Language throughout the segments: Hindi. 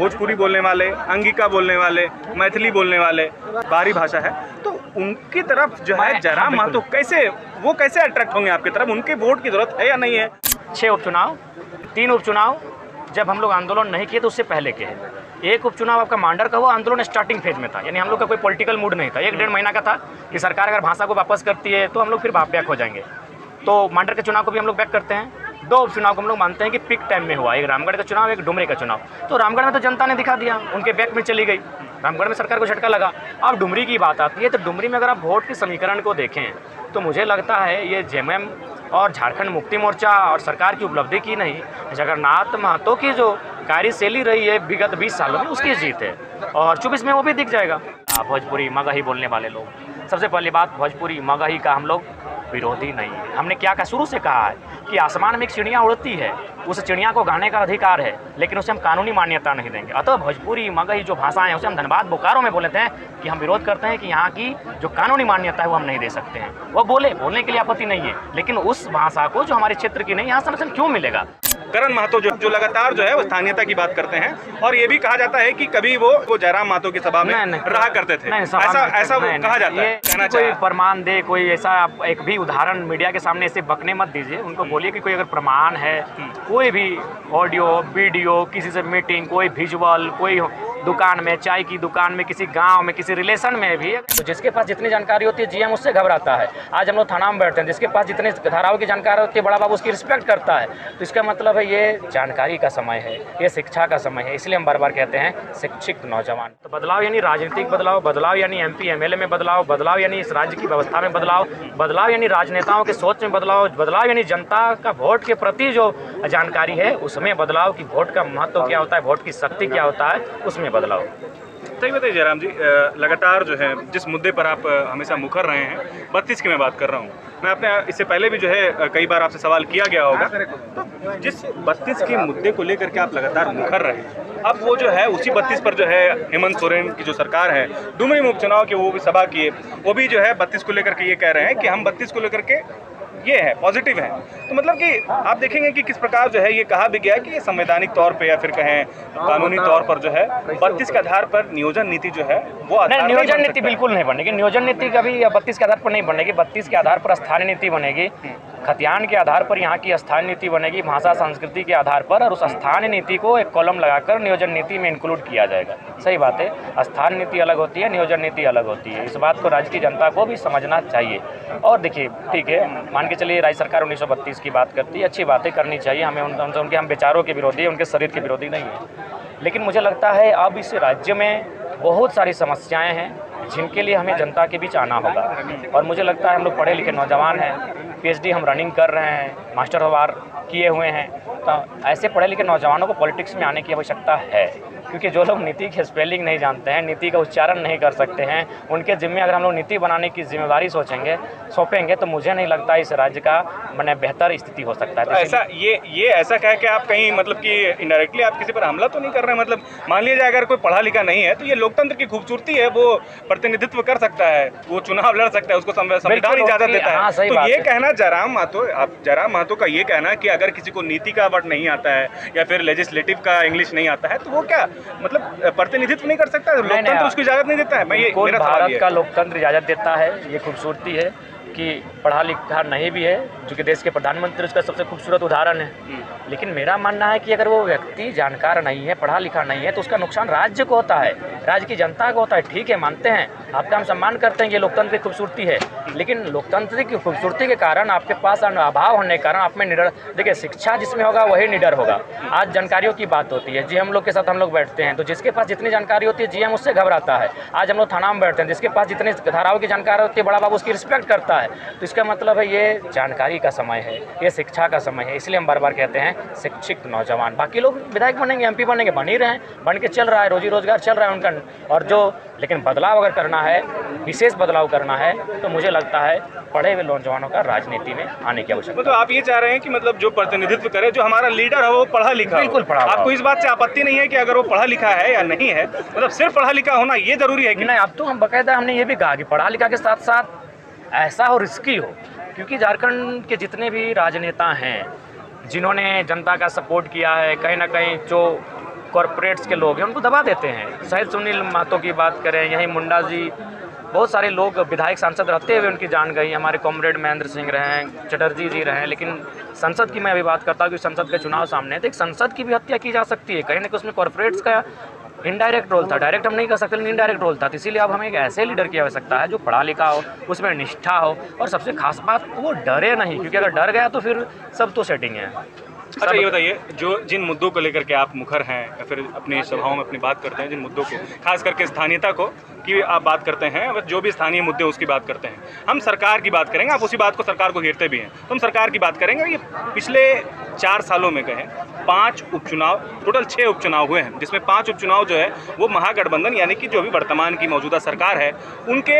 भोजपुरी बोलने वाले, अंगिका बोलने वाले, मैथिली बोलने वाले, बाहरी भाषा है, तो उनकी तरफ जो है जयराम महतो कैसे अट्रैक्ट होंगे आपकी तरफ? उनके वोट की जरूरत है या नहीं है? 6 उपचुनाव, 3 उपचुनाव जब हम लोग आंदोलन नहीं किए तो उससे पहले के हैं। एक उपचुनाव आपका मांडर का हुआ, आंदोलन स्टार्टिंग फेज में था, यानी हम लोग का कोई पॉलिटिकल मूड नहीं था। 1-1.5 महीना का था कि सरकार अगर भाषा को वापस करती है तो हम लोग फिर बैक हो जाएंगे। तो मांडर के चुनाव को भी हम लोग बैक करते हैं। 2 उपचुनाव को हम लोग मानते हैं कि पीक टाइम में हुआ, एक रामगढ़ का चुनाव, एक डुमरी का चुनाव। तो रामगढ़ में तो जनता ने दिखा दिया, उनके बैक में चली गई, रामगढ़ में सरकार को झटका लगा। अब डुमरी की बात आती है तो डुमरी में अगर आप वोट के समीकरण को देखें तो मुझे लगता है ये जेएमएम और झारखंड मुक्ति मोर्चा और सरकार की उपलब्धि की नहीं, जगन्नाथ महतो की जो कार्यशैली रही है विगत 20 सालों में उसकी जीत है, और 24 में वो भी दिख जाएगा। भोजपुरी मगही बोलने वाले लोग, सबसे पहली बात, भोजपुरी मगही का हम लोग विरोधी नहीं है। हमने क्या कहा, शुरू से कहा है कि आसमान में एक चिड़िया उड़ती है, उस चिड़िया को गाने का अधिकार है, लेकिन उसे हम कानूनी मान्यता नहीं देंगे। अतः भोजपुरी मगही जो भाषाएं हैं उसे हम धनबाद बोकारो में बोलते हैं कि हम विरोध करते हैं कि यहाँ की जो कानूनी मान्यता है वो हम नहीं दे सकते हैं। वो बोलने के लिए आपत्ति नहीं है, लेकिन उस भाषा को जो हमारे क्षेत्र की नहीं, यहाँ संरक्षण क्यों मिलेगा? करण महतो जो लगातार जो है वो स्थानीयता की बात करते हैं, और ये भी कहा जाता है कि कभी वो जयराम महतो की सभा में रहा करते थे। ऐसा कहा जाता है। कोई प्रमाण दे, कोई ऐसा एक भी उदाहरण मीडिया के सामने ऐसे बकने मत दीजिए। उनको बोलिए कि कोई अगर प्रमाण है, कोई भी ऑडियो वीडियो, किसी से मीटिंग, कोई विजुअल, कोई दुकान में, चाय की दुकान में, किसी गांव में, किसी रिलेशन में भी, तो जिसके पास जितनी जानकारी होती है जीएम उससे घबराता है। आज हम लोग थाना में बैठते हैं, जिसके पास जितनी धाराओं की जानकारी होती है बड़ा बाबू उसकी रिस्पेक्ट करता है। तो इसका मतलब है ये जानकारी का समय है, ये शिक्षा का समय है, इसलिए हम बार बार कहते हैं शिक्षित नौजवान। तो बदलाव यानी राजनीतिक बदलाव, बदलाव यानी MP MLA में बदलाव, बदलाव यानी इस राज्य की व्यवस्था में बदलाव, बदलाव यानी राजनेताओं के सोच में बदलाव, बदलाव यानी जनता का वोट के प्रति जो जानकारी है उसमें बदलाव, की वोट का महत्व क्या होता है, वोट की शक्ति क्या होता है, उसमें बदलाव। सही बताइए जयराम जी, लगातार जो है जिस मुद्दे पर आप हमेशा मुखर रहे हैं, 32 की मैं बात कर रहा हूँ। मैं अपने इससे पहले भी जो है कई बार आपसे सवाल किया गया होगा, तो जिस 32 के मुद्दे को लेकर के आप लगातार मुखर रहे हैं, अब वो जो है उसी 32 पर जो है हेमंत सोरेन की जो सरकार है, डुमरी में उपचुनाव की वो भी सभा किए, वो भी जो है 32 को लेकर के ये कह रहे हैं कि हम 32 को लेकर के ये है पॉजिटिव है। तो मतलब कि आप देखेंगे कि किस प्रकार जो है ये कहा भी गया कि ये संवैधानिक तौर पे या फिर कहें कानूनी तौर पर जो है 32 के आधार पर नियोजन नीति जो है वो नियोजन नीति बिल्कुल नहीं बनेगी। नियोजन नीति कभी 32 के आधार पर नहीं बनेगी। 32 के आधार पर स्थानीय नीति बनेगी, खतियान के आधार पर यहाँ की स्थानीय नीति बनेगी, भाषा संस्कृति के आधार पर, और उस स्थानीय नीति को एक कॉलम लगाकर नियोजन नीति में इंक्लूड किया जाएगा। सही बात है, स्थानीय नीति अलग होती है, नियोजन नीति अलग होती है। इस बात को राज्य की जनता को भी समझना चाहिए। और देखिए, ठीक है, मान के चलिए राज्य सरकार 1932 की बात करती है, अच्छी बातें करनी चाहिए, हमें उनके हम विचारों के विरोधी, उनके शरीर के विरोधी नहीं है। लेकिन मुझे लगता है अब इस राज्य में बहुत सारी समस्याएं हैं जिनके लिए हमें जनता के बीच आना होगा। और मुझे लगता है हम लोग पढ़े लिखे नौजवान हैं, PhD हम रनिंग कर रहे हैं, मास्टर वार किए हुए हैं, तो ऐसे पढ़े लिखे नौजवानों को पॉलिटिक्स में आने की आवश्यकता है। क्योंकि जो लोग नीति की स्पेलिंग नहीं जानते हैं, नीति का उच्चारण नहीं कर सकते हैं, उनके जिम्मे अगर हम लोग नीति बनाने की जिम्मेदारी सौंपेंगे तो मुझे नहीं लगता इस राज्य का मैंने बेहतर स्थिति हो सकता है। तो ऐसा ये ऐसा कह के आप कहीं मतलब कि इनडायरेक्टली आप किसी पर हमला तो नहीं कर रहे हैं? मतलब मान लीजिए अगर कोई पढ़ा लिखा नहीं है तो ये लोकतंत्र की खूबसूरती है, वो प्रतिनिधित्व कर सकता है, वो चुनाव लड़ सकता है, उसको संविधान इजाजत देता है। तो ये कहना जयराम महतो का ये कहना कि अगर किसी को नीति का वर्ड नहीं आता है या फिर लेजिस्लेटिव का इंग्लिश नहीं आता है तो वो क्या मतलब प्रतिनिधित्व नहीं कर सकता, लोकतंत्र उसको इजाजत नहीं देता है? मैं ये मेरा सवाल भारत का लोकतंत्र इजाजत देता है, ये खूबसूरती है कि पढ़ा लिखा नहीं भी है, जो कि देश के प्रधानमंत्री उसका सबसे खूबसूरत उदाहरण है। लेकिन मेरा मानना है कि अगर वो व्यक्ति जानकार नहीं है, पढ़ा लिखा नहीं है, तो उसका नुकसान राज्य को होता है, राज्य की जनता को होता है। ठीक है, मानते हैं, आपका हम सम्मान करते हैं, ये लोकतंत्र की खूबसूरती है, लेकिन लोकतंत्र की खूबसूरती के कारण आपके पास अभाव होने के कारण आप में निडर, देखिए शिक्षा जिसमें होगा वही निडर होगा। आज जानकारियों की बात होती है, जी हम लोग के साथ हम लोग बैठते हैं, तो जिसके पास जितनी जानकारी होती है GM उससे घबराता है। आज हम लोग थाना में बैठते हैं, जिसके पास जितनी धाराओं की जानकारी होती है बड़ा बाबू उसकी रिस्पेक्ट करता है। तो इसका मतलब है ये जानकारी का समय है, ये शिक्षा का समय है, इसलिए हम बार बार कहते हैं शिक्षित नौजवान। बाकी लोग विधायक बनेंगे, MP बनेंगे, बन ही रहे हैं, बन के चल रहा है, रोजी रोजगार चल रहा है उनका। और जो लेकिन बदलाव अगर करना है, विशेष बदलाव करना है, तो मुझे लगता है पढ़े हुए नौजवानों का राजनीति में आने की आवश्यकता। मतलब आप ये चाह रहे हैं कि मतलब जो प्रतिनिधित्व करे, जो हमारा लीडर है वो पढ़ा लिखा, बिल्कुल पढ़ा। आपको इस बात से आपत्ति नहीं है कि अगर वो पढ़ा लिखा है या नहीं है, मतलब सिर्फ पढ़ा लिखा होना ये जरूरी है कि नहीं? अब तो हम बाकायदा हमने ये भी कहा कि पढ़ा लिखा के साथ साथ ऐसा हो, रिस्की हो, क्योंकि झारखंड के जितने भी राजनेता हैं जिन्होंने जनता का सपोर्ट किया है, कहीं ना कहीं जो कॉरपोरेट्स के लोग हैं उनको दबा देते हैं। शायद सुनील महतो की बात करें, यहीं मुंडा जी, बहुत सारे लोग विधायक सांसद रहते हुए उनकी जान गई। हमारे कॉमरेड महेंद्र सिंह रहे, चटर्जी जी रहे, लेकिन संसद की मैं अभी बात करता हूँ कि संसद के चुनाव सामने है, तो एक संसद की भी हत्या की जा सकती है। कहीं ना कहीं उसमें कॉरपोरेट्स का इनडायरेक्ट रोल था, डायरेक्ट हम नहीं कर सकते लेकिन इनडायरेक्ट रोल था। तो इसीलिए अब हमें एक ऐसे लीडर की आवश्यकता है जो पढ़ा लिखा हो, उसमें निष्ठा हो, और सबसे खास बात वो डरे नहीं, क्योंकि अगर डर गया तो फिर सब तो सेटिंग है। अच्छा ये बताइए, जो जिन मुद्दों को लेकर के आप मुखर हैं या फिर अपनी सभाओं में अपनी बात करते हैं, जिन मुद्दों को खास करके स्थानीयता को की आप बात करते हैं, जो भी स्थानीय मुद्दे उसकी बात करते हैं, हम सरकार की बात करेंगे, आप उसी बात को सरकार को घेरते भी हैं, तो हम सरकार की बात करेंगे। ये पिछले 4 सालों में कहें 5 उपचुनाव, टोटल 6 उपचुनाव हुए हैं, जिसमें 5 उपचुनाव जो है वो महागठबंधन यानी कि जो भी वर्तमान की मौजूदा सरकार है उनके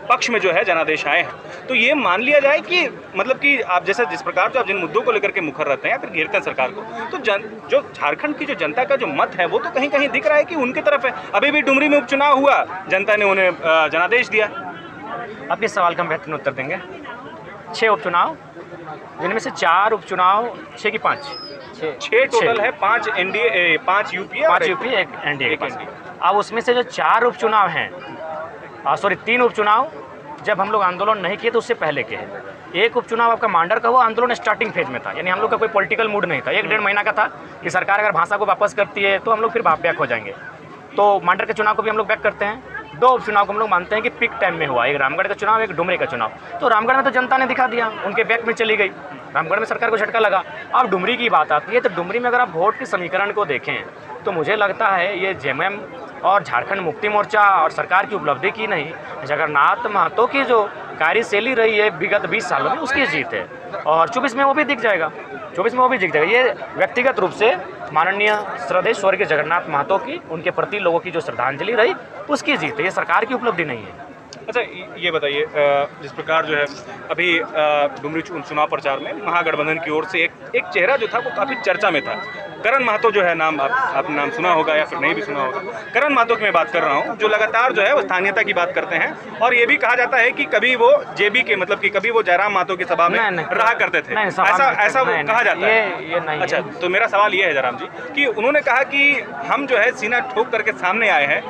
पक्ष में जो है जनादेश आए हैं। तो ये मान लिया जाए कि मतलब कि आप जैसे जिस प्रकार जो आप जिन मुद्दों को लेकर के मुखर रहते हैं या फिर घेरते हैं सरकार को, तो जो झारखंड की जो जनता का जो मत है वो तो कहीं कहीं दिख रहा है कि उनकी तरफ है। अभी भी डुमरी में उपचुनाव हुआ, जनता ने उन्हें जनादेश दिया। अब इस सवाल का हम बेहतरीन उत्तर देंगे। 6 उपचुनाव, जिनमें से 4 उपचुनाव, 6 की 5, 6 टोटल है, 5 एनडीए, 5 यूपीए, 5 यूपीए, 1 एनडीए। अब उसमें से जो 4 उपचुनाव हैं, 3 उपचुनाव जब हम लोग आंदोलन नहीं किए तो उससे पहले के हैं। एक उपचुनाव आपका मांडर का हुआ, आंदोलन स्टार्टिंग फेज में था, यानी हम लोग का कोई पॉलिटिकल मूड नहीं था। 1-1.5 महीना का था कि सरकार अगर भाषा को वापस करती है तो हम लोग फिर बैक हो जाएंगे। तो मांडर के चुनाव को भी हम लोग बैक करते हैं। 2 उपचुनाव को हम लोग मानते हैं कि पीक टाइम में हुआ, एक रामगढ़ का चुनाव, एक डुमरी का चुनाव। तो रामगढ़ में तो जनता ने दिखा दिया, उनके बैक में चली गई, रामगढ़ में सरकार को झटका लगा। अब डुमरी की बात आती है, तो डुमरी में अगर आप वोट के समीकरण को देखें तो मुझे लगता है ये जेएमएम और झारखंड मुक्ति मोर्चा और सरकार की उपलब्धि की नहीं, जगन्नाथ महतो की जो कार्यशैली रही है विगत 20 सालों में उसकी जीत है। और 24 में वो भी दिख जाएगा, 24 में वो भी दिख जाएगा। ये व्यक्तिगत रूप से माननीय श्रद्धेय स्वर्गीय जगन्नाथ महतो की, उनके प्रति लोगों की जो श्रद्धांजलि रही उसकी जीत है, ये सरकार की उपलब्धि नहीं है। अच्छा ये बताइए, जिस प्रकार जो है अभी डुमरी चुनाव प्रचार में महागठबंधन की ओर से एक चेहरा जो था वो काफ़ी चर्चा में था, करण महतो जो है, नाम आपने नाम सुना होगा या फिर नहीं भी सुना होगा। करण महतो की मैं बात कर रहा हूँ, जो लगातार जो है वो स्थानीयता की बात करते हैं, और ये भी कहा जाता है कि कभी वो जेबी के मतलब कि कभी वो जयराम महतो की सभा में रहा करते थे, ऐसा कहा जाता है। ये नहीं। अच्छा, तो मेरा सवाल ये है जयराम जी कि उन्होंने कहा कि हम जो है सीना ठोक करके सामने आए हैं,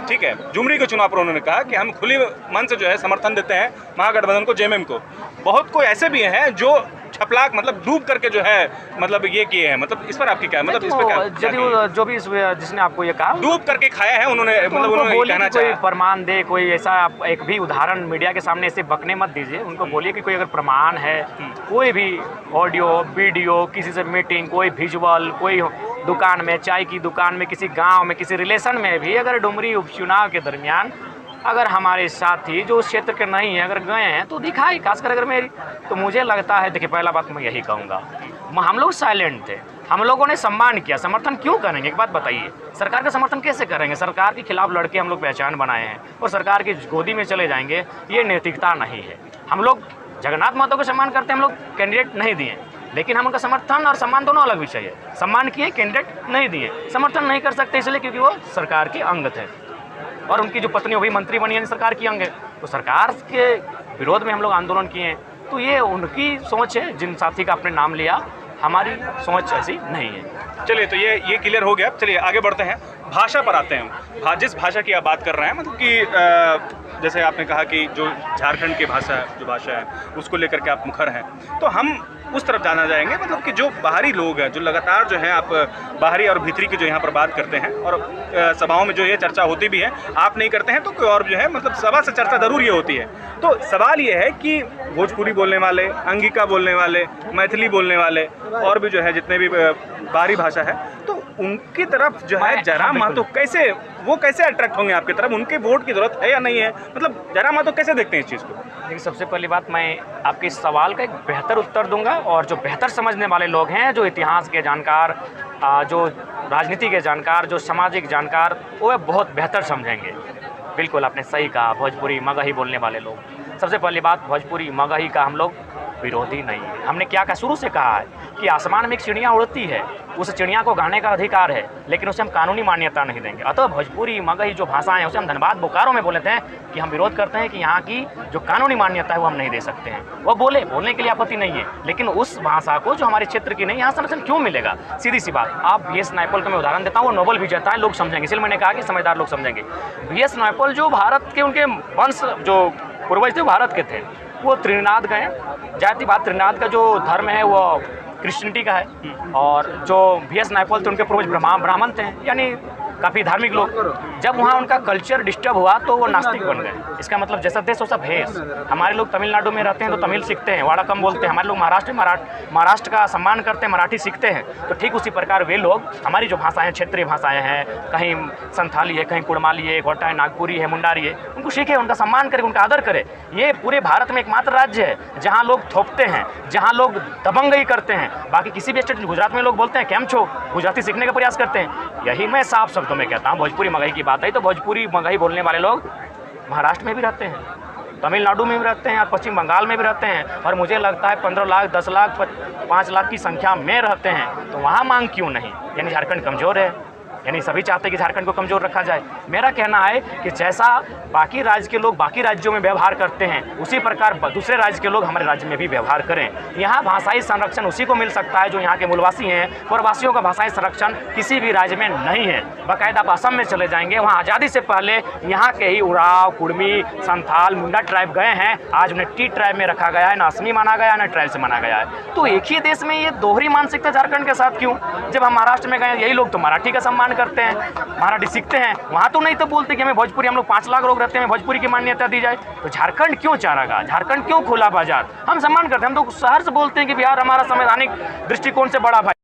ठीक है, डुमरी के चुनाव पर उन्होंने कहा कि हम खुली मन से जो है समर्थन देते हैं महागठबंधन को, जेएमएम को। बहुत कोई ऐसे भी हैं जो छपलाक मतलब डूब करके जो है मतलब ये किए हैं, मतलब इस पर आपकी क्या मतलब इस पर क्या जो भी जिसने आपको ये कहा डूब करके खाया है उन्होंने, मतलब उन्होंने कहना कोई प्रमाण दे, कोई ऐसा आप एक भी उदाहरण मीडिया के सामने ऐसे बकने मत दीजिए। उनको बोलिए कि कोई अगर प्रमाण है, कोई भी ऑडियो वीडियो, किसी से मीटिंग, कोई विजुअल, कोई दुकान में, चाय की दुकान में, किसी गांव में, किसी रिलेशन में भी अगर डुमरी उपचुनाव के दरमियान अगर हमारे साथी जो उस क्षेत्र के नहीं है अगर गए हैं तो दिखाई, खासकर अगर मेरी, तो मुझे लगता है, देखिए पहला बात मैं यही कहूँगा, हम लोग साइलेंट थे, हम लोगों ने सम्मान किया। समर्थन क्यों करेंगे, एक बात बताइए, सरकार का समर्थन कैसे करेंगे? सरकार के खिलाफ लड़के हम लोग पहचान बनाए हैं और सरकार की गोदी में चले जाएंगे, ये नैतिकता नहीं है। हम लोग जगन्नाथ महतो को सम्मान करते हैं, हम लोग कैंडिडेट नहीं दिए, लेकिन हम उनका समर्थन और सम्मान दोनों अलग विषय है। सम्मान किए, कैंडिडेट नहीं दिए, समर्थन नहीं कर सकते इसलिए क्योंकि वो सरकार के अंग थे और उनकी जो पत्नी वो भी मंत्री बनी है, सरकार की अंग है। तो सरकार के विरोध में हम लोग आंदोलन किए हैं, तो ये उनकी सोच है। जिन साथी का आपने नाम लिया, हमारी सोच ऐसी नहीं है। चलिए, तो ये क्लियर हो गया। चलिए आगे बढ़ते हैं, भाषा पर आते हैं। जिस भाषा की आप बात कर रहे हैं, मतलब कि जैसे आपने कहा कि जो झारखंड की भाषा है उसको लेकर के आप मुखर हैं, तो हम उस तरफ जाना जाएंगे, मतलब कि जो बाहरी लोग हैं, जो लगातार जो है आप बाहरी और भीतरी की जो यहाँ पर बात करते हैं और सभाओं में जो ये चर्चा होती भी है, आप नहीं करते हैं तो कोई और जो है मतलब सभा से चर्चा ज़रूर ये होती है। तो सवाल ये है कि भोजपुरी बोलने वाले, अंगिका बोलने वाले, मैथिली बोलने वाले और भी जो है जितने भी बाहरी भाषा है, तो उनकी तरफ जो है जयराम महतो कैसे अट्रैक्ट होंगे आपकी तरफ? उनके वोट की जरूरत है या नहीं है? मतलब जयराम महतो कैसे देखते हैं इस चीज़ को? देखिए, सबसे पहली बात, मैं आपके इस सवाल का एक बेहतर उत्तर दूंगा और जो बेहतर समझने वाले लोग हैं, जो इतिहास के जानकार, जो राजनीति के जानकार, जो सामाजिक जानकार, वो बहुत बेहतर समझेंगे। बिल्कुल आपने सही कहा, भोजपुरी मगही बोलने वाले लोग। सबसे पहली बात, भोजपुरी मगही का हम लोग विरोधी नहीं है। हमने क्या कहा, शुरू से कहा है कि आसमान में एक चिड़िया उड़ती है, उस चिड़िया को गाने का अधिकार है, लेकिन उसे हम कानूनी मान्यता नहीं देंगे। अतः भोजपुरी, मगही जो भाषाएं हैं उसे हम धनबाद बोकारो में बोलते हैं कि हम विरोध करते हैं कि यहाँ की जो कानूनी मान्यता है वो हम नहीं दे सकते हैं। वो बोलने के लिए आपत्ति नहीं है, लेकिन उस भाषा को जो हमारे क्षेत्र की नहीं, यहाँ संरक्षण क्यों मिलेगा? सीधी सी बात, आप VS नायपॉल का मैं उदाहरण देता हूँ, वो नोबेल विजेता है, लोग समझेंगे, इसलिए मैंने कहा कि समझदार लोग समझेंगे। VS नायपॉल जो भारत के, उनके वंश जो पूर्वज थे भारत के थे, वो त्रिनाद गए। जातिवाद त्रिनाद का जो धर्म है वो क्रिश्चियनिटी का है, और जो VS नायपॉल थे उनके पूर्वज ब्राह्मण थे, यानी काफ़ी धार्मिक लोग। जब वहाँ उनका कल्चर डिस्टर्ब हुआ तो वो नास्तिक बन गए। इसका मतलब जैसा देश वैसा भेष। हमारे लोग तमिलनाडु में रहते हैं तो तमिल सीखते हैं, वाड़ा कम बोलते हैं। हमारे लोग महाराष्ट्र का सम्मान करते हैं, मराठी सीखते हैं। तो ठीक उसी प्रकार वे लोग हमारी जो भाषाएं, क्षेत्रीय भाषाएं हैं, कहीं संथाली है, कहीं कुड़माली है, घोटा है, नागपुरी है, मुंडारी है, उनको सीखे, उनका सम्मान करें, उनका आदर करें। ये पूरे भारत में एकमात्र राज्य है जहाँ लोग थोपते हैं, जहाँ लोग दबंगई करते हैं। बाकी किसी भी स्टेट, गुजरात में लोग बोलते हैं कैम छो, गुजराती सीखने का प्रयास करते हैं। यही मैं साफ शब्दों में कहता हूँ। भोजपुरी मगही की बात आई तो भोजपुरी मगही बोलने वाले लोग महाराष्ट्र में भी रहते हैं, तमिलनाडु में भी रहते हैं और पश्चिम बंगाल में भी रहते हैं, और मुझे लगता है 15 लाख, 10 लाख, 5 लाख की संख्या में रहते हैं। तो वहाँ मांग क्यों नहीं? यानी झारखंड कमज़ोर है, यानी सभी चाहते हैं कि झारखंड को कमज़ोर रखा जाए। मेरा कहना है कि जैसा बाकी राज्य के लोग बाकी राज्यों में व्यवहार करते हैं, उसी प्रकार दूसरे राज्य के लोग हमारे राज्य में भी व्यवहार करें। यहाँ भाषाई संरक्षण उसी को मिल सकता है जो यहाँ के मूलवासी हैं। प्रवासियों का भाषाई संरक्षण किसी भी राज्य में नहीं है। बाकायदा आप असम में चले जाएंगे, वहाँ आज़ादी से पहले यहाँ के ही उराव, कुड़मी, संथाल, मुंडा ट्राइब गए हैं। आज उन्हें टी ट्राइब में रखा गया है, ना असमी माना गया, ना ट्राइब से माना गया है। तो एक ही देश में ये दोहरी मानसिकता झारखंड के साथ क्यों? जब हम महाराष्ट्र में गए, यही लोग तो मराठी का सम्मान करते हैं, मराठी सीखते हैं, वहाँ तो नहीं तो बोलते कि हमें भोजपुरी, हम लोग 5 लाख लोग रहते हैं, भोजपुरी की मान्यता दी जाए। तो झारखंड क्यों चाहेगा? झारखंड क्यों खुला बाजार? हम सम्मान करते हैं, हम तो शहर से बोलते हैं कि बिहार हमारा संवैधानिक दृष्टिकोण से बड़ा भाई।